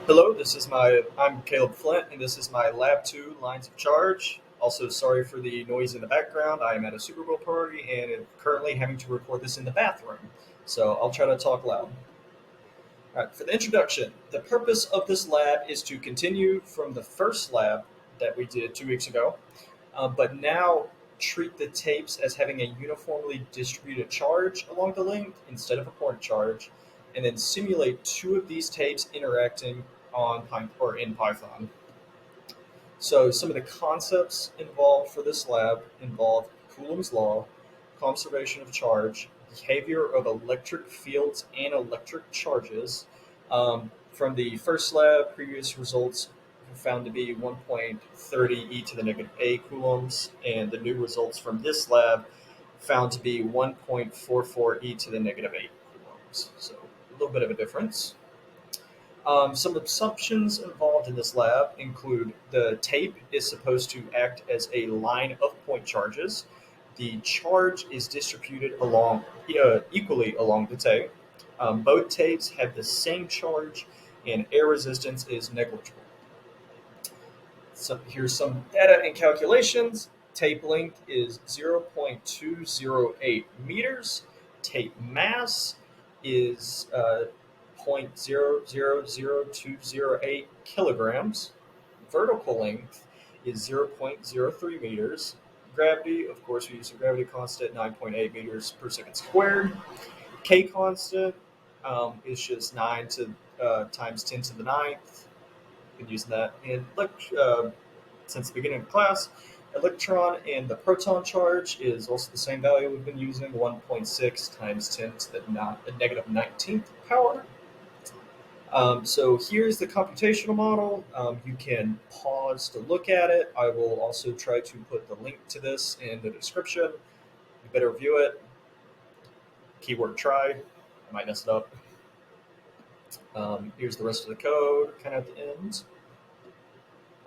Hello, I'm Caleb Flint, and this is my Lab 2 Lines of Charge. Also, sorry for the noise in the background. I am at a Super Bowl party and am currently having to record this in the bathroom, so I'll try to talk loud. All right, for the introduction, the purpose of this lab is to continue from the first lab that we did 2 weeks ago, but now treat the tapes as having a uniformly distributed charge along the length instead of a point charge, and then simulate two of these tapes interacting in Python. So some of the concepts involved for this lab involve Coulomb's law, conservation of charge, behavior of electric fields and electric charges. From the first lab, previous results were found to be 1.30 e to the negative a coulombs, and the new results from this lab found to be 1.44 e to the negative 8 coulombs. So a little bit of a difference. Some assumptions involved in this lab include the tape is supposed to act as a line of point charges. The charge is distributed equally along the tape. Both tapes have the same charge, and air resistance is negligible. So here's some data and calculations. Tape length is 0.208 meters. Tape mass is 0.000208 kilograms. Vertical length is 0.03 meters. Gravity, of course, we use a gravity constant, 9.8 meters per second squared. K constant is just 9 to times 10 to the ninth. Been using that since the beginning of class. Electron and the proton charge is also the same value we've been using, 1.6 times 10 to the negative 19th power. So here's the computational model. You can pause to look at it. I will also try to put the link to this in the description. You better view it. Keyword try. I might mess it up. Here's the rest of the code kind of at the end.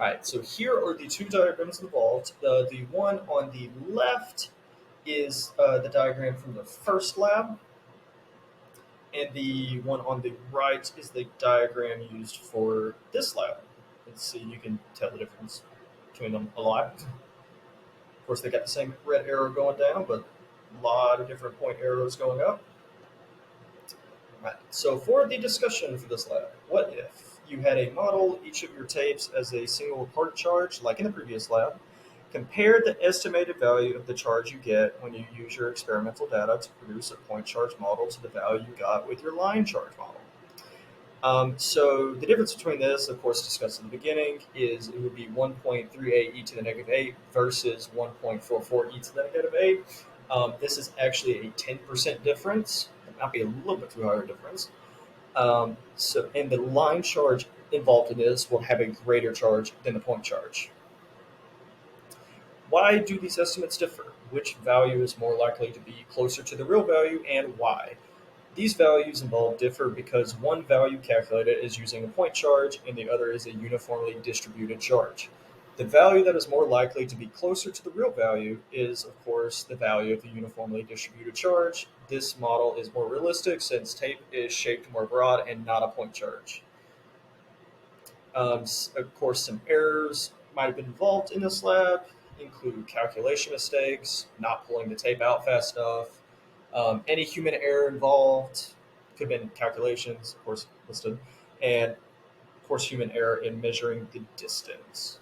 All right, so here are the two diagrams involved. The one on the left is the diagram from the first lab, and the one on the right is the diagram used for this lab. Let's see, you can tell the difference between them a lot. Of course, they got the same red arrow going down, but a lot of different point arrows going up. Right. So for the discussion for this lab, what if you had a model each of your tapes as a single part charge, like in the previous lab, compare the estimated value of the charge you get when you use your experimental data to produce a point charge model to the value you got with your line charge model. So the difference between this, of course, discussed in the beginning, is it would be 1.38 e to the negative 8 versus 1.44 e to the negative 8. This is actually a 10% difference. It might be a little bit too high a difference. And the line charge involved in this will have a greater charge than the point charge. Why do these estimates differ? Which value is more likely to be closer to the real value, and why? These values involved differ because one value calculated is using a point charge and the other is a uniformly distributed charge. The value that is more likely to be closer to the real value is, of course, the value of the uniformly distributed charge. This model is more realistic since tape is shaped more broad and not a point charge. Of course, some errors might have been involved in this lab, include calculation mistakes, not pulling the tape out fast enough, any human error involved, could have been calculations, of course, listed, and of course, human error in measuring the distance.